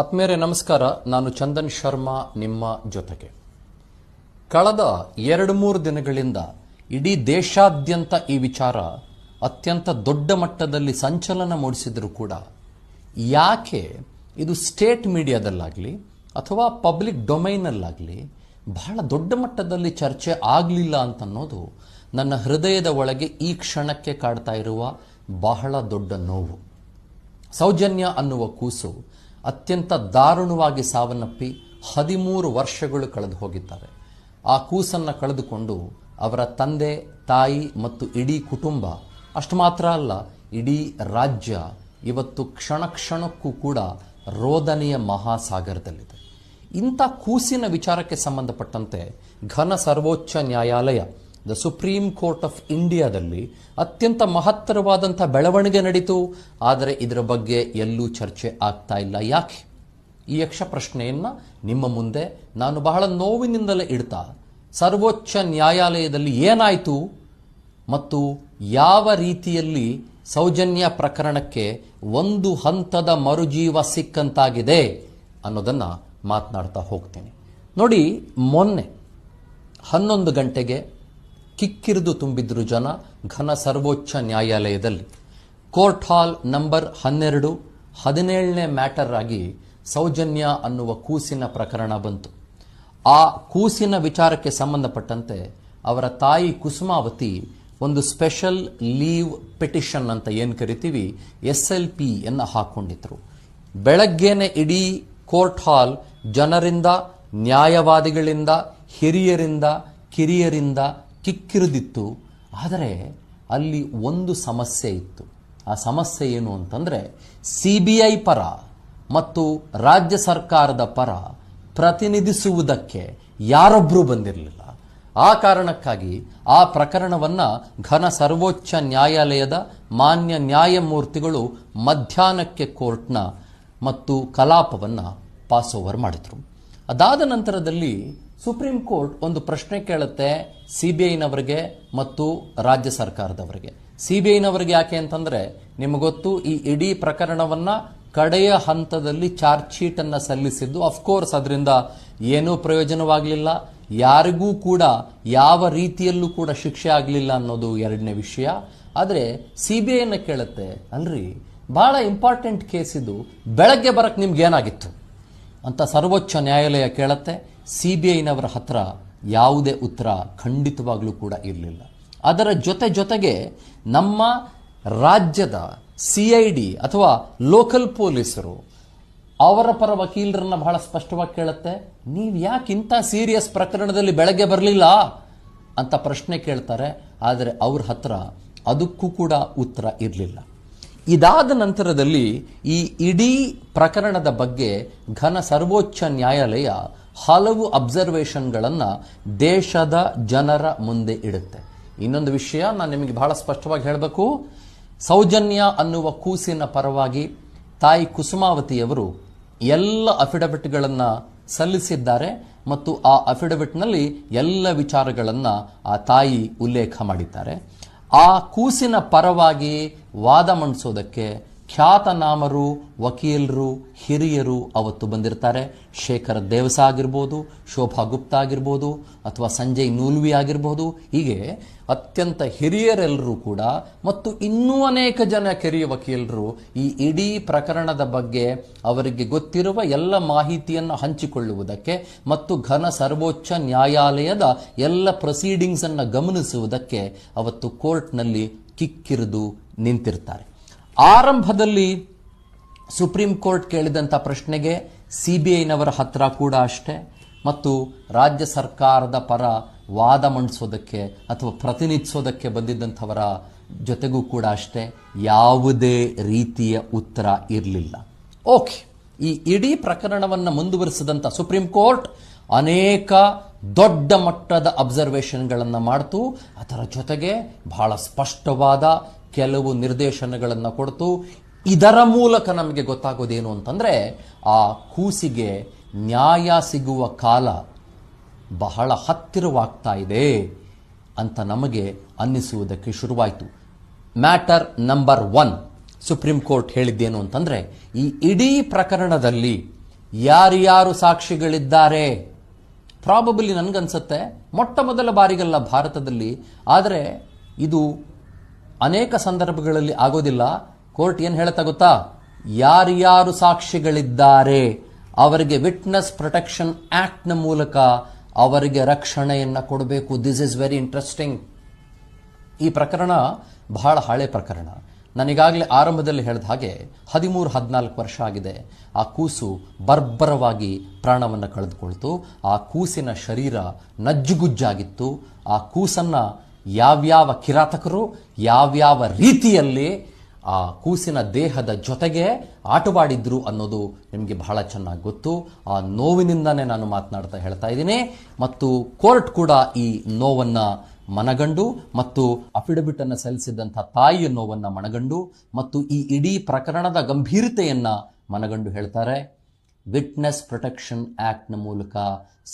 ಆತ್ಮೀಯರೇ ನಮಸ್ಕಾರ. ನಾನು ಚಂದನ್ ಶರ್ಮಾ ನಿಮ್ಮ ಜೊತೆಗೆ. ಕಳೆದ 2-3 ದಿನಗಳಿಂದ ಇಡೀ ದೇಶಾದ್ಯಂತ ಈ ವಿಚಾರ ಅತ್ಯಂತ ದೊಡ್ಡ ಮಟ್ಟದಲ್ಲಿ ಸಂಚಲನ ಮೂಡಿಸಿದರೂ ಕೂಡ ಯಾಕೆ ಇದು ಸ್ಟೇಟ್ ಮೀಡಿಯಾದಲ್ಲಾಗಲಿ ಅಥವಾ ಪಬ್ಲಿಕ್ ಡೊಮೈನಲ್ಲಾಗಲಿ ಬಹಳ ದೊಡ್ಡ ಮಟ್ಟದಲ್ಲಿ ಚರ್ಚೆ ಆಗಲಿಲ್ಲ ಅಂತನ್ನೋದು ನನ್ನ ಹೃದಯದ ಒಳಗೆ ಈ ಕ್ಷಣಕ್ಕೆ ಕಾಡ್ತಾ ಇರುವ ಬಹಳ ದೊಡ್ಡ ನೋವು. ಸೌಜನ್ಯ ಅನ್ನುವ ಕೂಸು ಅತ್ಯಂತ ದಾರುಣವಾಗಿ ಸಾವನ್ನಪ್ಪಿ 13 ವರ್ಷಗಳು ಕಳೆದು ಹೋಗಿದ್ದಾರೆ. ಆ ಕೂಸನ್ನು ಕಳೆದುಕೊಂಡು ಅವರ ತಂದೆ, ತಾಯಿ ಮತ್ತು ಇಡೀ ಕುಟುಂಬ, ಅಷ್ಟು ಮಾತ್ರ ಅಲ್ಲ, ಇಡೀ ರಾಜ್ಯ ಇವತ್ತು ಕ್ಷಣ ಕ್ಷಣಕ್ಕೂ ಕೂಡ ರೋದನೆಯ ಮಹಾಸಾಗರದಲ್ಲಿದೆ. ಇಂಥ ಕೂಸಿನ ವಿಚಾರಕ್ಕೆ ಸಂಬಂಧಪಟ್ಟಂತೆ ಘನ ಸರ್ವೋಚ್ಚ ನ್ಯಾಯಾಲಯ, ದ ಸುಪ್ರೀಂ ಕೋರ್ಟ್ ಆಫ್ ಇಂಡಿಯಾದಲ್ಲಿ ಅತ್ಯಂತ ಮಹತ್ತರವಾದಂಥ ಬೆಳವಣಿಗೆ ನಡೀತು. ಆದರೆ ಇದರ ಬಗ್ಗೆ ಎಲ್ಲೂ ಚರ್ಚೆ ಆಗ್ತಾ ಇಲ್ಲ. ಯಾಕೆ? ಈ ಯಕ್ಷ ಪ್ರಶ್ನೆಯನ್ನು ನಿಮ್ಮ ಮುಂದೆ ನಾನು ಬಹಳ ನೋವಿನಿಂದಲೇ ಇಡ್ತಾ, ಸರ್ವೋಚ್ಚ ನ್ಯಾಯಾಲಯದಲ್ಲಿ ಏನಾಯಿತು ಮತ್ತು ಯಾವ ರೀತಿಯಲ್ಲಿ ಸೌಜನ್ಯ ಪ್ರಕರಣಕ್ಕೆ ಒಂದು ಹಂತದ ಮರುಜೀವ ಸಿಕ್ಕಂತಾಗಿದೆ ಅನ್ನೋದನ್ನು ಮಾತನಾಡ್ತಾ ಹೋಗ್ತೀನಿ. ನೋಡಿ, ಮೊನ್ನೆ 11 ಗಂಟೆಗೆ ಕಿಕ್ಕಿರಿದು ತುಂಬಿದ್ರು ಜನ ಘನ ಸರ್ವೋಚ್ಚ ನ್ಯಾಯಾಲಯದಲ್ಲಿ. ಕೋರ್ಟ್ ಹಾಲ್ ನಂಬರ್ 12 17ನೇ ಮ್ಯಾಟರ್ ಆಗಿ ಸೌಜನ್ಯ ಅನ್ನುವ ಕೂಸಿನ ಪ್ರಕರಣ ಬಂತು. ಆ ಕೂಸಿನ ವಿಚಾರಕ್ಕೆ ಸಂಬಂಧಪಟ್ಟಂತೆ ಅವರ ತಾಯಿ ಕುಸುಮಾವತಿ ಒಂದು ಸ್ಪೆಷಲ್ ಲೀವ್ ಪಿಟಿಷನ್ ಅಂತ ಏನು ಕರಿತೀವಿ, SLP ಹಾಕೊಂಡಿದ್ರು. ಬೆಳಗ್ಗೆನೆ ಇಡೀ ಕೋರ್ಟ್ ಹಾಲ್ ಜನರಿಂದ, ನ್ಯಾಯವಾದಿಗಳಿಂದ, ಹಿರಿಯರಿಂದ, ಕಿರಿಯರಿಂದ ಕಿಕ್ಕಿರಿದಿತ್ತು. ಆದರೆ ಅಲ್ಲಿ ಒಂದು ಸಮಸ್ಯೆ ಇತ್ತು. ಆ ಸಮಸ್ಯೆ ಏನು ಅಂತಂದರೆ, CBI ಪರ ಮತ್ತು ರಾಜ್ಯ ಸರ್ಕಾರದ ಪರ ಪ್ರತಿನಿಧಿಸುವುದಕ್ಕೆ ಯಾರೊಬ್ಬರೂ ಬಂದಿರಲಿಲ್ಲ. ಆ ಕಾರಣಕ್ಕಾಗಿ ಆ ಪ್ರಕರಣವನ್ನು ಘನ ಸರ್ವೋಚ್ಚ ನ್ಯಾಯಾಲಯದ ಮಾನ್ಯ ನ್ಯಾಯಮೂರ್ತಿಗಳು ಮಧ್ಯಾಹ್ನಕ್ಕೆ ಕೋರ್ಟ್ನ ಮತ್ತು ಕಲಾಪವನ್ನು ಪಾಸ್ ಓವರ್ ಮಾಡಿದರು. ಅದಾದ ನಂತರದಲ್ಲಿ ಸುಪ್ರೀಂ ಕೋರ್ಟ್ ಒಂದು ಪ್ರಶ್ನೆ ಕೇಳುತ್ತೆ CBIನವರಿಗೆ ಮತ್ತು ರಾಜ್ಯ ಸರ್ಕಾರದವರಿಗೆ. CBIನವರಿಗೆ ಯಾಕೆ ಅಂತಂದರೆ, ನಿಮಗೊತ್ತು, ಈ ಇಡೀ ಪ್ರಕರಣವನ್ನು ಕಡೆಯ ಹಂತದಲ್ಲಿ ಚಾರ್ಜ್ ಶೀಟನ್ನು ಸಲ್ಲಿಸಿದ್ದು. ಅಫ್ಕೋರ್ಸ್ ಅದರಿಂದ ಏನೂ ಪ್ರಯೋಜನವಾಗಲಿಲ್ಲ, ಯಾರಿಗೂ ಕೂಡ ಯಾವ ರೀತಿಯಲ್ಲೂ ಕೂಡ ಶಿಕ್ಷೆ ಆಗಲಿಲ್ಲ ಅನ್ನೋದು ಎರಡನೇ ವಿಷಯ. ಆದರೆ CBIನ ಕೇಳುತ್ತೆ, ಅಲ್ರಿ ಬಹಳ ಇಂಪಾರ್ಟೆಂಟ್ ಕೇಸ್ ಇದು, ಬೆಳಗ್ಗೆ ಬರಕ್ಕೆ ನಿಮ್ಗೇನಾಗಿತ್ತು ಅಂತ ಸರ್ವೋಚ್ಚ ನ್ಯಾಯಾಲಯ ಕೇಳುತ್ತೆ. CBIನವರ ಹತ್ರ ಯಾವುದೇ ಉತ್ತರ ಖಂಡಿತವಾಗ್ಲೂ ಕೂಡ ಇರಲಿಲ್ಲ. ಅದರ ಜೊತೆಗೆ ನಮ್ಮ ರಾಜ್ಯದ CID ಅಥವಾ ಲೋಕಲ್ ಪೊಲೀಸರು ಅವರ ಪರ ವಕೀಲರನ್ನ ಬಹಳ ಸ್ಪಷ್ಟವಾಗಿ ಕೇಳುತ್ತೆ, ನೀವು ಯಾಕೆ ಇಂಥ ಸೀರಿಯಸ್ ಪ್ರಕರಣದಲ್ಲಿ ಬೆಳಗ್ಗೆ ಬರಲಿಲ್ಲ ಅಂತ ಪ್ರಶ್ನೆ ಕೇಳ್ತಾರೆ. ಆದರೆ ಅವ್ರ ಹತ್ರ ಅದಕ್ಕೂ ಕೂಡ ಉತ್ತರ ಇರಲಿಲ್ಲ. ಇದಾದ ನಂತರದಲ್ಲಿ ಈ ಇಡೀ ಪ್ರಕರಣದ ಬಗ್ಗೆ ಘನ ಸರ್ವೋಚ್ಚ ನ್ಯಾಯಾಲಯ ಹಲವು ಅಬ್ಸರ್ವೇಷನ್ಗಳನ್ನು ದೇಶದ ಜನರ ಮುಂದೆ ಇಡುತ್ತೆ. ಇನ್ನೊಂದು ವಿಷಯ ನಾನು ನಿಮಗೆ ಬಹಳ ಸ್ಪಷ್ಟವಾಗಿ ಹೇಳಬೇಕು. ಸೌಜನ್ಯ ಅನ್ನುವ ಕೂಸಿನ ಪರವಾಗಿ ತಾಯಿ ಕುಸುಮಾವತಿಯವರು ಎಲ್ಲ ಅಫಿಡವಿಟ್ಗಳನ್ನು ಸಲ್ಲಿಸಿದ್ದಾರೆ ಮತ್ತು ಆ ಅಫಿಡವಿಟ್ನಲ್ಲಿ ಎಲ್ಲ ವಿಚಾರಗಳನ್ನು ಆ ತಾಯಿ ಉಲ್ಲೇಖ ಮಾಡಿದ್ದಾರೆ. ಆ ಕೂಸಿನ ಪರವಾಗಿ ವಾದ ಮಂಡಿಸೋದಕ್ಕೆ ಖ್ಯಾತನಾಮರು, ವಕೀಲರು, ಹಿರಿಯರು ಅವತ್ತು ಬಂದಿರ್ತಾರೆ. ಶೇಖರ್ ದೇವಸ ಆಗಿರ್ಬೋದು, ಶೋಭಾ ಗುಪ್ತಾ ಆಗಿರ್ಬೋದು, ಅಥವಾ ಸಂಜಯ್ ನೂಲ್ವಿ ಆಗಿರ್ಬೋದು. ಹೀಗೆ ಅತ್ಯಂತ ಹಿರಿಯರೆಲ್ಲರೂ ಕೂಡ ಮತ್ತು ಇನ್ನೂ ಅನೇಕ ಜನ ಕಿರಿಯ ವಕೀಲರು ಈ ಇಡೀ ಪ್ರಕರಣದ ಬಗ್ಗೆ ಅವರಿಗೆ ಗೊತ್ತಿರುವ ಎಲ್ಲ ಮಾಹಿತಿಯನ್ನು ಹಂಚಿಕೊಳ್ಳುವುದಕ್ಕೆ ಮತ್ತು ಘನ ಸರ್ವೋಚ್ಚ ನ್ಯಾಯಾಲಯದ ಎಲ್ಲ ಪ್ರೊಸೀಡಿಂಗ್ಸನ್ನು ಗಮನಿಸುವುದಕ್ಕೆ ಅವತ್ತು ಕೋರ್ಟ್ನಲ್ಲಿ ಕಿಕ್ಕಿರಿದು ನಿಂತಿರ್ತಾರೆ. ಆರಂಭದಲ್ಲಿ ಸುಪ್ರೀಂ ಕೋರ್ಟ್ ಕೇಳಿದಂಥ ಪ್ರಶ್ನೆಗೆ CBIನವರ ಹತ್ರ ಕೂಡ ಅಷ್ಟೇ ಮತ್ತು ರಾಜ್ಯ ಸರ್ಕಾರದ ಪರ ವಾದ ಮಂಡಿಸೋದಕ್ಕೆ ಅಥವಾ ಪ್ರತಿನಿಧಿಸೋದಕ್ಕೆ ಬಂದಿದ್ದಂಥವರ ಜೊತೆಗೂ ಕೂಡ ಅಷ್ಟೇ ಯಾವುದೇ ರೀತಿಯ ಉತ್ತರ ಇರಲಿಲ್ಲ. ಓಕೆ, ಈ ಇಡೀ ಪ್ರಕರಣವನ್ನು ಮುಂದುವರಿಸಿದಂಥ ಸುಪ್ರೀಂ ಕೋರ್ಟ್ ಅನೇಕ ದೊಡ್ಡ ಮಟ್ಟದ ಅಬ್ಸರ್ವೇಷನ್ಗಳನ್ನು ಮಾಡ್ತು. ಅದರ ಜೊತೆಗೆ ಬಹಳ ಸ್ಪಷ್ಟವಾದ ಕೆಲವು ನಿರ್ದೇಶನಗಳನ್ನು ಕೊಡ್ತು. ಇದರ ಮೂಲಕ ನಮಗೆ ಗೊತ್ತಾಗೋದೇನು ಅಂತಂದರೆ, ಆ ಕೂಸಿಗೆ ನ್ಯಾಯ ಸಿಗುವ ಕಾಲ ಬಹಳ ಹತ್ತಿರವಾಗ್ತಾ ಇದೆ ಅಂತ ನಮಗೆ ಅನ್ನಿಸುವುದಕ್ಕೆ ಶುರುವಾಯಿತು. ಮ್ಯಾಟರ್ ನಂಬರ್ 1 ಸುಪ್ರೀಂ ಕೋರ್ಟ್ ಹೇಳಿದ್ದೇನು ಅಂತಂದರೆ, ಈ ಇಡೀ ಪ್ರಕರಣದಲ್ಲಿ ಯಾರ್ಯಾರು ಸಾಕ್ಷಿಗಳಿದ್ದಾರೆ? ಪ್ರಾಬಬಲಿ ನನಗನ್ಸುತ್ತೆ ಮೊಟ್ಟ ಮೊದಲ ಬಾರಿಗಲ್ಲ ಭಾರತದಲ್ಲಿ, ಆದರೆ ಇದು ಅನೇಕ ಸಂದರ್ಭಗಳಲ್ಲಿ ಆಗೋದಿಲ್ಲ. ಕೋರ್ಟ್ ಏನು ಹೇಳುತ್ತಾ ಗೊತ್ತಾ? ಯಾರ್ಯಾರು ಸಾಕ್ಷಿಗಳಿದ್ದಾರೆ ಅವರಿಗೆ ವಿಟ್ನೆಸ್ ಪ್ರೊಟೆಕ್ಷನ್ ಆಕ್ಟ್ನ ಮೂಲಕ ಅವರಿಗೆ ರಕ್ಷಣೆಯನ್ನು ಕೊಡಬೇಕು. This is very interesting. ಈ ಪ್ರಕರಣ ಬಹಳ ಹಳೆ ಪ್ರಕರಣ. ನಾನೀಗಾಗಲೇ ಆರಂಭದಲ್ಲಿ ಹೇಳಿದ ಹಾಗೆ 13-14 ವರ್ಷ ಆಗಿದೆ. ಆ ಕೂಸು ಬರ್ಬರವಾಗಿ ಪ್ರಾಣವನ್ನು ಕಳೆದುಕೊಳ್ತು. ಆ ಕೂಸಿನ ಶರೀರ ನಜ್ಜುಗುಜ್ಜಾಗಿತ್ತು. ಆ ಕೂಸನ್ನು ಯಾವ್ಯಾವ ಕಿರಾತಕರು ಯಾವ್ಯಾವ ರೀತಿಯಲ್ಲಿ ಆ ಕೂಸಿನ ದೇಹದ ಜೊತೆಗೆ ಆಟವಾಡಿದ್ರು ಅನ್ನೋದು ನಿಮಗೆ ಬಹಳ ಚೆನ್ನಾಗಿ ಗೊತ್ತು. ಆ ನೋವಿನಿಂದಾನೇ ನಾನು ಮಾತನಾಡ್ತಾ ಹೇಳ್ತಾ ಇದ್ದೀನಿ. ಮತ್ತು ಕೋರ್ಟ್ ಕೂಡ ಈ ನೋವನ್ನು ಮನಗಂಡು ಮತ್ತು ಅಫಿಡವಿಟ್ ಅನ್ನು ಸಲ್ಲಿಸಿದಂಥ ತಾಯಿಯ ನೋವನ್ನು ಮನಗಂಡು ಮತ್ತು ಈ ಇಡೀ ಪ್ರಕರಣದ ಗಂಭೀರತೆಯನ್ನು ಮನಗಂಡು ಹೇಳ್ತಾರೆ, ವಿಟ್ನೆಸ್ ಪ್ರೊಟೆಕ್ಷನ್ ಆಕ್ಟ್ನ ಮೂಲಕ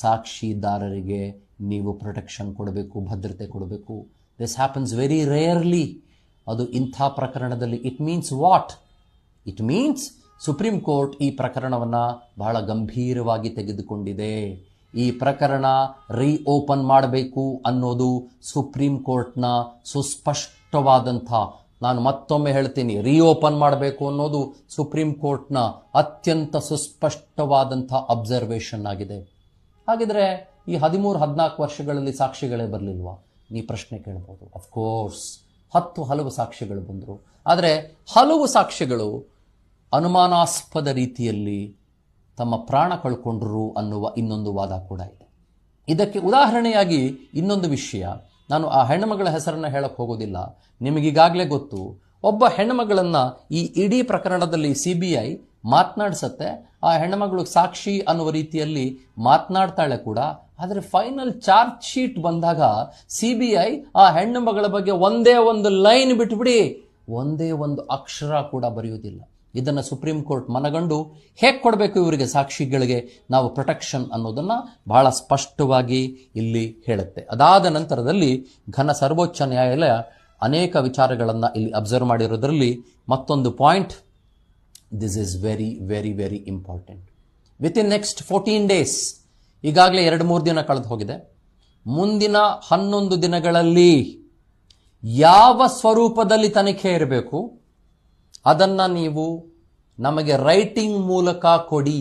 ಸಾಕ್ಷಿದಾರರಿಗೆ ನೀವು ಪ್ರೊಟೆಕ್ಷನ್ ಕೊಡಬೇಕು, ಭದ್ರತೆ ಕೊಡಬೇಕು. This happens very rarely. ಅದು ಇಂಥ ಪ್ರಕರಣದಲ್ಲಿ it means what? It means supreme court ಈ ಪ್ರಕರಣವನ್ನು ಬಹಳ ಗಂಭೀರವಾಗಿ ತೆಗೆದುಕೊಂಡಿದೆ. ಈ ಪ್ರಕರಣ ರೀಓಪನ್ ಮಾಡಬೇಕು ಅನ್ನೋದು ಸುಪ್ರೀಂ ಕೋರ್ಟ್ನ ಸುಸ್ಪಷ್ಟವಾದಂಥ, ನಾನು ಮತ್ತೊಮ್ಮೆ ಹೇಳ್ತೀನಿ, ರೀಓಪನ್ ಮಾಡಬೇಕು ಅನ್ನೋದು ಸುಪ್ರೀಂ ಕೋರ್ಟ್ನ ಅತ್ಯಂತ ಸುಸ್ಪಷ್ಟವಾದಂಥ ಅಬ್ಸರ್ವೇಷನ್ ಆಗಿದೆ. ಹಾಗಿದ್ರೆ ಈ 13-14 ವರ್ಷಗಳಲ್ಲಿ ಸಾಕ್ಷಿಗಳೇ ಬರಲಿಲ್ವಾ? ನೀ ಪ್ರಶ್ನೆ ಕೇಳ್ಬೋದು. ಅಫ್ಕೋರ್ಸ್ ಹಲವು ಸಾಕ್ಷಿಗಳು ಬಂದರು. ಆದರೆ ಹಲವು ಸಾಕ್ಷಿಗಳು ಅನುಮಾನಾಸ್ಪದ ರೀತಿಯಲ್ಲಿ ತಮ್ಮ ಪ್ರಾಣ ಕಳ್ಕೊಂಡ್ರು ಅನ್ನುವ ಇನ್ನೊಂದು ವಾದ ಕೂಡ ಇದೆ. ಇದಕ್ಕೆ ಉದಾಹರಣೆಯಾಗಿ ಇನ್ನೊಂದು ವಿಷಯ, ನಾನು ಆ ಹೆಣ್ಣುಮಗಳ ಹೆಸರನ್ನು ಹೇಳಕ್ಕೆ ಹೋಗೋದಿಲ್ಲ, ನಿಮಗೀಗಾಗಲೇ ಗೊತ್ತು. ಒಬ್ಬ ಹೆಣ್ಣುಮಗಳನ್ನು ಈ ಇಡೀ ಪ್ರಕರಣದಲ್ಲಿ CBI ಮಾತನಾಡಿಸತ್ತೆ. ಆ ಹೆಣ್ಣುಮಗಳು ಸಾಕ್ಷಿ ಅನ್ನುವ ರೀತಿಯಲ್ಲಿ ಮಾತನಾಡ್ತಾಳೆ ಕೂಡ. ಆದರೆ ಫೈನಲ್ ಚಾರ್ಜ್ ಶೀಟ್ ಬಂದಾಗ CBI ಆ ಹೆಣ್ಣು ಮಗಳ ಬಗ್ಗೆ ಒಂದೇ ಒಂದು ಲೈನ್ ಬಿಟ್ಬಿಡಿ, ಒಂದೇ ಒಂದು ಅಕ್ಷರ ಕೂಡ ಬರೆಯುವುದಿಲ್ಲ. ಇದನ್ನು ಸುಪ್ರೀಂ ಕೋರ್ಟ್ ಮನಗಂಡು ಹೇಗೆ ಕೊಡಬೇಕು ಇವರಿಗೆ ಸಾಕ್ಷಿಗಳಿಗೆ ನಾವು ಪ್ರೊಟೆಕ್ಷನ್ ಅನ್ನೋದನ್ನು ಬಹಳ ಸ್ಪಷ್ಟವಾಗಿ ಇಲ್ಲಿ ಹೇಳುತ್ತೆ. ಅದಾದ ನಂತರದಲ್ಲಿ ಘನ ಸರ್ವೋಚ್ಚ ನ್ಯಾಯಾಲಯ ಅನೇಕ ವಿಚಾರಗಳನ್ನು ಇಲ್ಲಿ ಅಬ್ಸರ್ವ್ ಮಾಡಿರೋದ್ರಲ್ಲಿ ಮತ್ತೊಂದು point, this is very very very important. Within next 14 days, ಈಗಾಗಲೇ 2-3 ದಿನ ಕಳೆದು ಹೋಗಿದೆ, ಮುಂದಿನ 11 ದಿನಗಳಲ್ಲಿ ಯಾವ ಸ್ವರೂಪದಲ್ಲಿ ತನಿಖೆ ಇರಬೇಕು ಅದನ್ನು ನೀವು ನಮಗೆ ರೈಟಿಂಗ್ ಮೂಲಕ ಕೊಡಿ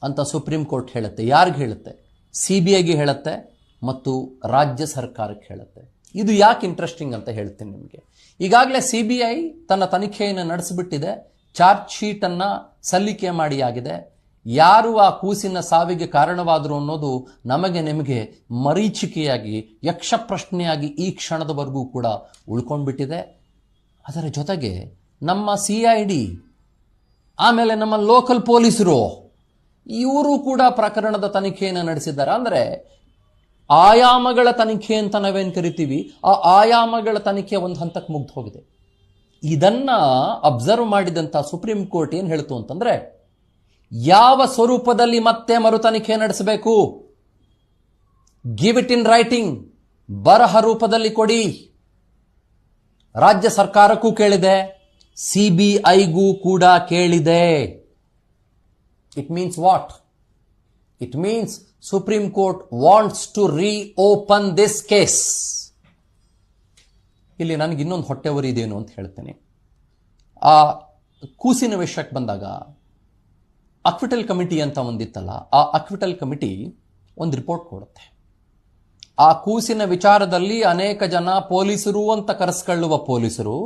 ಅಂತ ಸುಪ್ರೀಂ ಕೋರ್ಟ್ ಹೇಳುತ್ತೆ. ಯಾರಿಗೆ ಹೇಳುತ್ತೆ? CBIಗೆ ಹೇಳುತ್ತೆ ಮತ್ತು ರಾಜ್ಯ ಸರ್ಕಾರಕ್ಕೆ ಹೇಳುತ್ತೆ. ಇದು ಯಾಕೆ ಇಂಟ್ರೆಸ್ಟಿಂಗ್ ಅಂತ ಹೇಳ್ತೀನಿ ನಿಮಗೆ. ಈಗಾಗಲೇ CBI ತನ್ನ ತನಿಖೆಯನ್ನು ನಡೆಸಿಬಿಟ್ಟಿದೆ, ಚಾರ್ಜ್ ಶೀಟನ್ನು ಸಲ್ಲಿಕೆ ಮಾಡಿ ಆಗಿದೆ. ಯಾರು ಆ ಕೂಸಿನ ಸಾವಿಗೆ ಕಾರಣವಾದರು ಅನ್ನೋದು ನಮಗೆ ನಿಮಗೆ ಮರೀಚಿಕೆಯಾಗಿ ಯಕ್ಷ ಪ್ರಶ್ನೆಯಾಗಿ ಈ ಕ್ಷಣದವರೆಗೂ ಕೂಡ ಉಳ್ಕೊಂಡ್ಬಿಟ್ಟಿದೆ. ಅದರ ಜೊತೆಗೆ ನಮ್ಮ CID ಆಮೇಲೆ ನಮ್ಮ ಲೋಕಲ್ ಪೊಲೀಸರು ಇವರು ಕೂಡ ಪ್ರಕರಣದ ತನಿಖೆಯನ್ನು ನಡೆಸಿದ್ದಾರೆ. ಅಂದರೆ ಆಯಾಮಗಳ ತನಿಖೆ ಅಂತ ನಾವೇನು ಕರಿತೀವಿ, ಆ ಆಯಾಮಗಳ ತನಿಖೆ ಒಂದು ಹಂತಕ್ಕೆ ಮುಗ್ದು ಹೋಗಿದೆ. ಇದನ್ನ ಅಬ್ಸರ್ವ್ ಮಾಡಿದಂಥ ಸುಪ್ರೀಂ ಕೋರ್ಟ್ ಏನು ಹೇಳ್ತು ಅಂತಂದ್ರೆ, ಯಾವ ಸ್ವರೂಪದಲ್ಲಿ ಮತ್ತೆ ಮರು ತನಿಖೆ ನಡೆಸಬೇಕು, ಗಿವ್ ಇಟ್ ಇನ್ ರೈಟಿಂಗ್, ಬರಹ ರೂಪದಲ್ಲಿ ಕೊಡಿ. ರಾಜ್ಯ ಸರ್ಕಾರಕ್ಕೂ ಕೇಳಿದೆ, CBIಗೂ ಕೂಡ ಕೇಳಿದೆ. It means what? It means supreme court wants to reopen this case. ಇಲ್ಲಿ ನನಗೆ ಇನ್ನೊಂದು ಹೊಟ್ಟೆವರಿ ಇದೇನು ಅಂತ ಹೇಳ್ತೇನೆ. ಆ ಕೂಸಿನ ವಿಷಯಕ್ಕೆ ಬಂದಾಗ ಅಕ್ವಿಟಲ್ ಕಮಿಟಿ ಅಂತ ಒಂದಿತ್ತಲ್ಲ, ಆ ಅಕ್ವಿಟಲ್ ಕಮಿಟಿ ಒಂದು ರಿಪೋರ್ಟ್ ಕೊಡುತ್ತೆ. ಆ ಕೂಸಿನ ವಿಚಾರದಲ್ಲಿ ಅನೇಕ ಜನ ಪೊಲೀಸರು ಅಂತ ಕರೆಸ್ಕೊಳ್ಳುವ ಪೊಲೀಸರು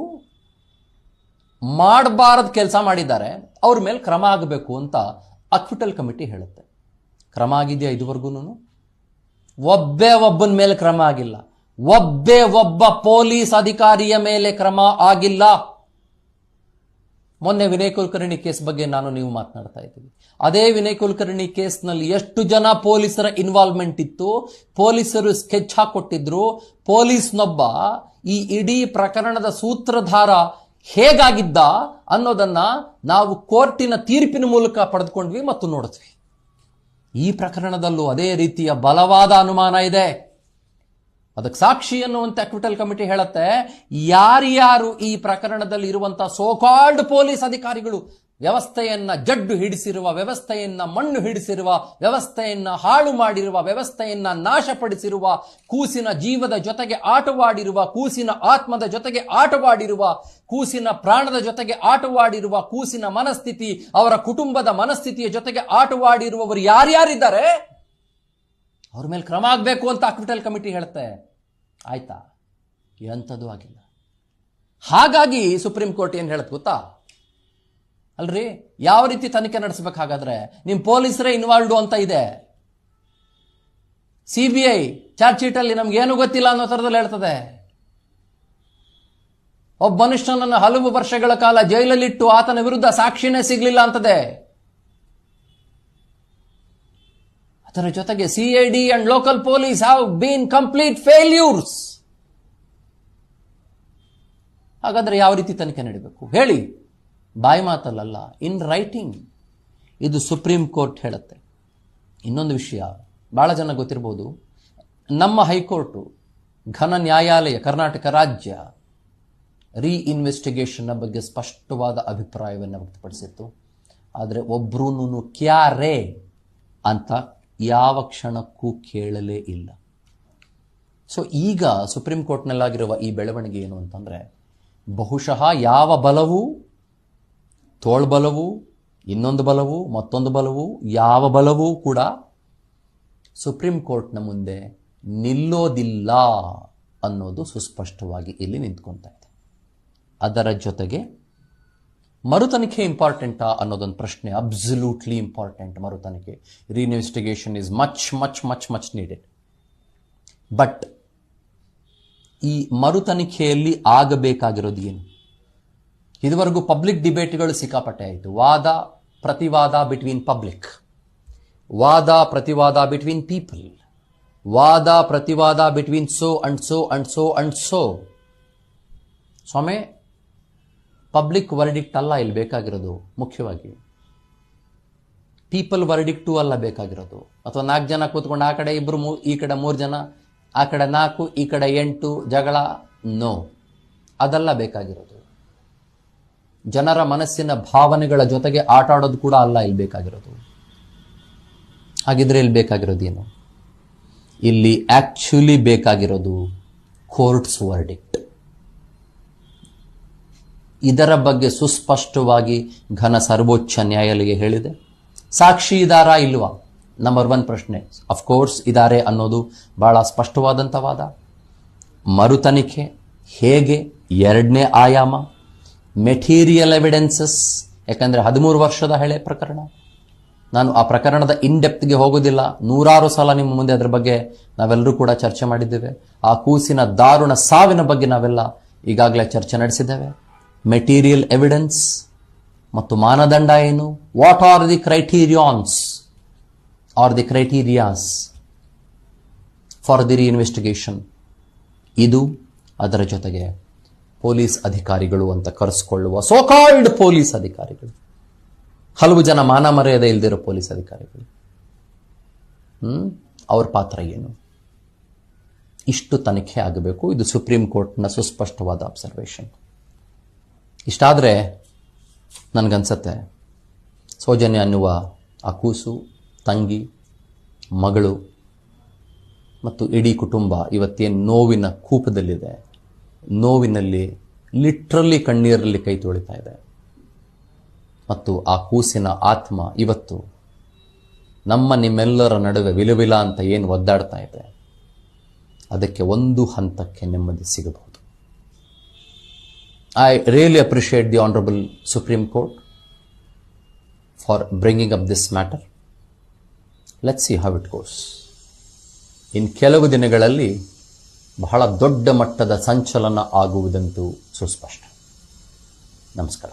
ಮಾಡಬಾರದು ಕೆಲಸ ಮಾಡಿದ್ದಾರೆ, ಅವ್ರ ಮೇಲೆ ಕ್ರಮ ಆಗಬೇಕು ಅಂತ ಅಕ್ವಿಟಲ್ ಕಮಿಟಿ ಹೇಳುತ್ತೆ. ಕ್ರಮ ಆಗಿದೆಯಾ ಇದುವರೆಗೂ? ಒಬ್ಬನ ಮೇಲೆ ಕ್ರಮ ಆಗಿಲ್ಲ. ಒಬ್ಬ ಪೊಲೀಸ್ ಅಧಿಕಾರಿಯ ಮೇಲೆ ಕ್ರಮ ಆಗಿಲ್ಲ. ಮೊನ್ನೆ ವಿನಯ್ ಕುಲಕರ್ಣಿ ಕೇಸ್ ಬಗ್ಗೆ ನಾನು ನೀವು ಮಾತನಾಡ್ತಾ ಇದ್ದೀವಿ. ಅದೇ ವಿನಯ್ ಕುಲಕರ್ಣಿ ಕೇಸ್ನಲ್ಲಿ ಎಷ್ಟು ಜನ ಪೊಲೀಸರ ಇನ್ವಾಲ್ವ್ಮೆಂಟ್ ಇತ್ತು, ಪೊಲೀಸರು ಸ್ಕೆಚ್ ಹಾಕೊಟ್ಟಿದ್ರು, ಪೊಲೀಸ್ನೊಬ್ಬ ಈ ಇಡೀ ಪ್ರಕರಣದ ಸೂತ್ರಧಾರ ಹೇಗಾಗಿದ್ದ ಅನ್ನೋದನ್ನ ನಾವು ಕೋರ್ಟಿನ ತೀರ್ಪಿನ ಮೂಲಕ ಪಡೆದುಕೊಂಡ್ವಿ ಮತ್ತು ನೋಡಿದ್ವಿ. ಈ ಪ್ರಕರಣದಲ್ಲೂ ಅದೇ ರೀತಿಯ ಬಲವಾದ ಅನುಮಾನ ಇದೆ. ಅದಕ್ಕೆ ಸಾಕ್ಷಿ ಅನ್ನುವಂತೆ ಅಕ್ವಿಟಲ್ ಕಮಿಟಿ ಹೇಳುತ್ತೆ, ಯಾರ್ಯಾರು ಈ ಪ್ರಕರಣದಲ್ಲಿ ಇರುವಂತಹ ಸೋಕಾಲ್ಡ್ ಪೊಲೀಸ್ ಅಧಿಕಾರಿಗಳು ವ್ಯವಸ್ಥೆಯನ್ನ ಜಡ್ಡು ಹಿಡಿಸಿರುವ, ವ್ಯವಸ್ಥೆಯನ್ನ ಮಣ್ಣು ಹಿಡಿಸಿರುವ, ವ್ಯವಸ್ಥೆಯನ್ನ ಹಾಳು ಮಾಡಿರುವ, ವ್ಯವಸ್ಥೆಯನ್ನ ನಾಶಪಡಿಸಿರುವ, ಕೂಸಿನ ಜೀವದ ಜೊತೆಗೆ ಆಟವಾಡಿರುವ, ಕೂಸಿನ ಆತ್ಮದ ಜೊತೆಗೆ ಆಟವಾಡಿರುವ, ಕೂಸಿನ ಪ್ರಾಣದ ಜೊತೆಗೆ ಆಟವಾಡಿರುವ, ಕೂಸಿನ ಮನಸ್ಥಿತಿ, ಅವರ ಕುಟುಂಬದ ಮನಸ್ಥಿತಿಯ ಜೊತೆಗೆ ಆಟವಾಡಿರುವವರು ಯಾರ್ಯಾರಿದ್ದಾರೆ ಅವ್ರ ಮೇಲೆ ಕ್ರಮ ಆಗಬೇಕು ಅಂತ ಅಕ್ವಿಟಲ್ ಕಮಿಟಿ ಹೇಳುತ್ತೆ. ಆಯ್ತಾ? ಎಂಥದ್ದು ಆಗಿಲ್ಲ. ಹಾಗಾಗಿ ಸುಪ್ರೀಂ ಕೋರ್ಟ್ ಏನು ಹೇಳುತ್ತೆ ಗೊತ್ತಾ? ಅಲ್ರಿ, ಯಾವ ರೀತಿ ತನಿಖೆ ನಡೆಸಬೇಕಾಗಾದ್ರೆ ನಿಮ್ಮ ಪೊಲೀಸರೇ ಇನ್ವಾಲ್ವ್ಡು ಅಂತ ಇದೆ. ಸಿಬಿಐ ಚಾರ್ಜ್ ಶೀಟ್ ಅಲ್ಲಿ ನಮ್ಗೇನು ಗೊತ್ತಿಲ್ಲ ಅನ್ನೋ ಥರದಲ್ಲಿ ಹೇಳ್ತದೆ. ಒಬ್ಬ ಮನುಷ್ಯನನ್ನು ಹಲವು ವರ್ಷಗಳ ಕಾಲ ಜೈಲಲ್ಲಿಟ್ಟು ಆತನ ವಿರುದ್ಧ ಸಾಕ್ಷಿನೇ ಸಿಗ್ಲಿಲ್ಲ ಅಂತದೆ. ಅದರ ಜೊತೆಗೆ CID and local police have been complete failures. ಹಾಗಾದ್ರೆ ಯಾವ ರೀತಿ ತನಿಖೆ ನಡೀಬೇಕು ಹೇಳಿ? ಬಾಯಿ ಮಾತಲ್ಲ, ಇನ್ ರೈಟಿಂಗ್. ಇದು ಸುಪ್ರೀಂ ಕೋರ್ಟ್ ಹೇಳುತ್ತೆ. ಇನ್ನೊಂದು ವಿಷಯ ಬಹಳ ಜನ ಗೊತ್ತಿರಬಹುದು, ನಮ್ಮ ಹೈಕೋರ್ಟು ಘನ ನ್ಯಾಯಾಲಯ ಕರ್ನಾಟಕ ರಾಜ್ಯ ಇನ್ವೆಸ್ಟಿಗೇಷನ್ನ ಬಗ್ಗೆ ಸ್ಪಷ್ಟವಾದ ಅಭಿಪ್ರಾಯವನ್ನು ವ್ಯಕ್ತಪಡಿಸಿತ್ತು. ಆದರೆ ಒಬ್ರೂ ಕ್ಯಾರೇ ಅಂತ ಯಾವ ಕ್ಷಣಕ್ಕೂ ಕೇಳಲೇ ಇಲ್ಲ. ಸೊ ಈಗ ಸುಪ್ರೀಂ ಕೋರ್ಟ್ನಲ್ಲಾಗಿರುವ ಈ ಬೆಳವಣಿಗೆ ಏನು ಅಂತಂದರೆ, ಬಹುಶಃ ಯಾವ ಬಲವು, ತೋಳ್ಬಲವು, ಇನ್ನೊಂದು ಬಲವು, ಮತ್ತೊಂದು ಬಲವು, ಯಾವ ಬಲವೂ ಕೂಡ ಸುಪ್ರೀಂ ಕೋರ್ಟ್ನ ಮುಂದೆ ನಿಲ್ಲೋದಿಲ್ಲ ಅನ್ನೋದು ಸುಸ್ಪಷ್ಟವಾಗಿ ಇಲ್ಲಿ ನಿಂತ್ಕೊತಾ ಇದೆ. ಅದರ ಜೊತೆಗೆ ಮರುತನಿಖೆ ಇಂಪಾರ್ಟೆಂಟಾ ಅನ್ನೋದೊಂದು ಪ್ರಶ್ನೆ, ಅಬ್ಸಲ್ಯೂಟ್ಲಿ ಇಂಪಾರ್ಟೆಂಟ್. ಮರುತನಿಖೆ, reinvestigation is much much much much needed. But ಈ ಮರುತನಿಖೆಯಲ್ಲಿ ಆಗಬೇಕಾಗಿರೋದು ಏನು? ಇದುವರೆಗೂ ಪಬ್ಲಿಕ್ ಡಿಬೇಟ್ಗಳು ಸಿಕ್ಕಾಪಟ್ಟೆ ಆಯಿತು. ವಾದ ಪ್ರತಿವಾದ ಬಿಟ್ವೀನ್ ಪಬ್ಲಿಕ್, ವಾದ ಪ್ರತಿವಾದ ಬಿಟ್ವೀನ್ ಪೀಪಲ್, ವಾದ ಪ್ರತಿವಾದ between so and so and so and so. ಸ್ವಾಮಿ, ಪಬ್ಲಿಕ್ ವರ್ಡಿಕ್ಟ್ ಅಲ್ಲ ಇಲ್ಲಿ ಬೇಕಾಗಿರೋದು. ಮುಖ್ಯವಾಗಿ ಪೀಪಲ್ ವರ್ಡಿಕ್ಟು ಅಲ್ಲ ಬೇಕಾಗಿರೋದು. ಅಥವಾ 4 ಜನ ಕೂತ್ಕೊಂಡು ಆ ಕಡೆ 2 ಈ ಕಡೆ 3 ಜನ, ಆ ಕಡೆ 4 ಈ ಕಡೆ 8 ಜಗಳ. ನೋ, ಅದಲ್ಲ ಬೇಕಾಗಿರೋದು. ಜನರ ಮನಸ್ಸಿನ ಭಾವನೆಗಳ ಜೊತೆಗೆ ಆಟ ಆಡೋದು ಕೂಡ ಅಲ್ಲ ಇಲ್ಲಿ ಬೇಕಾಗಿರೋದು. ಹಾಗಿದ್ರೆ ಇಲ್ಲಿ ಬೇಕಾಗಿರೋದು ಏನು? ಇಲ್ಲಿ ಆಕ್ಚುಲಿ ಬೇಕಾಗಿರೋದು ಕೋರ್ಟ್ಸ್ ವರ್ಡಿಕ್ಟ್. ಇದರ ಬಗ್ಗೆ ಸುಸ್ಪಷ್ಟವಾಗಿ ಘನ ಸರ್ವೋಚ್ಚ ನ್ಯಾಯಾಲಯ ಹೇಳಿದೆ. ಸಾಕ್ಷಿ ಇದಾರಾ ಇಲ್ವಾ? ನಂಬರ್ 1 ಪ್ರಶ್ನೆ. ಅಫ್ಕೋರ್ಸ್ ಇದ್ದಾರೆ ಅನ್ನೋದು ಬಹಳ ಸ್ಪಷ್ಟವಾದಂಥ ವಾದ. ಮರುತನಿಖೆ ಹೇಗೆ? 2ನೇ ಆಯಾಮ ಮೆಟೀರಿಯಲ್ ಎವಿಡೆನ್ಸಸ್. ಯಾಕಂದರೆ 13 ವರ್ಷದ ಹಳೆ ಪ್ರಕರಣ. ನಾನು ಆ ಪ್ರಕರಣದ ಇನ್ಡೆಪ್ತ್ಗೆ ಹೋಗೋದಿಲ್ಲ. 100 ಸಲ ನಿಮ್ಮ ಮುಂದೆ ಅದರ ಬಗ್ಗೆ ನಾವೆಲ್ಲರೂ ಕೂಡ ಚರ್ಚೆ ಮಾಡಿದ್ದೇವೆ. ಆ ಕೂಸಿನ ದಾರುಣ ಸಾವಿನ ಬಗ್ಗೆ ನಾವೆಲ್ಲ ಈಗಾಗಲೇ ಚರ್ಚೆ ನಡೆಸಿದ್ದೇವೆ. ಮೆಟೀರಿಯಲ್ ಎವಿಡೆನ್ಸ್ ಮತ್ತು ಮಾನದಂಡ ಏನು? What are the criterions are the criterias for the reinvestigation? ಇದು ಅದರ ಜೊತೆಗೆ ಪೊಲೀಸ್ ಅಧಿಕಾರಿಗಳು ಅಂತ ಕರೆಸಿಕೊಳ್ಳುವ ಸೋಕಾಲ್ಡ್ ಪೊಲೀಸ್ ಅಧಿಕಾರಿಗಳು, ಹಲವು ಜನ ಮಾನ ಮರ್ಯಾದೆ ಇಲ್ದಿರೋ ಪೊಲೀಸ್ ಅಧಿಕಾರಿಗಳು, ಅವ್ರ ಪಾತ್ರ ಏನು? ಇಷ್ಟು ತನಿಖೆ ಆಗಬೇಕು. ಇದು ಸುಪ್ರೀಂ ಕೋರ್ಟ್ನ ಸುಸ್ಪಷ್ಟವಾದ ಅಬ್ಸರ್ವೇಷನ್. ಇಷ್ಟಾದರೆ ನನಗನ್ಸತ್ತೆ ಸೌಜನ್ಯ ಅನ್ನುವ ಆ ಕೂಸು, ತಂಗಿ, ಮಗಳು ಮತ್ತು ಇಡೀ ಕುಟುಂಬ ಇವತ್ತೇನು ನೋವಿನ ಕೂಪದಲ್ಲಿದೆ, ನೋವಿನಲ್ಲಿ ಲಿಟ್ರಲಿ ಕಣ್ಣೀರಲ್ಲಿ ಕೈ ತೊಳಿತಾ ಇದೆ. ಮತ್ತು ಆ ಕೂಸಿನ ಆತ್ಮ ಇವತ್ತು ನಿಮ್ಮೆಲ್ಲರ ನಡುವೆ ವಿಲವಿಲ ಅಂತ ಏನು ಒದ್ದಾಡ್ತಾ ಇದೆ, ಅದಕ್ಕೆ ಒಂದು ಹಂತಕ್ಕೆ ನೆಮ್ಮದಿ ಸಿಗಬಹುದು. I really appreciate the honourable supreme court for bringing up this matter. Let's see how it goes. ಇನ್ನು ಕೆಲವು ದಿನಗಳಲ್ಲಿ ಬಹಳ ದೊಡ್ಡ ಮಟ್ಟದ ಸಂಚಲನ ಆಗುವುದಂತೂ ಸುಸ್ಪಷ್ಟ. ನಮಸ್ಕಾರ.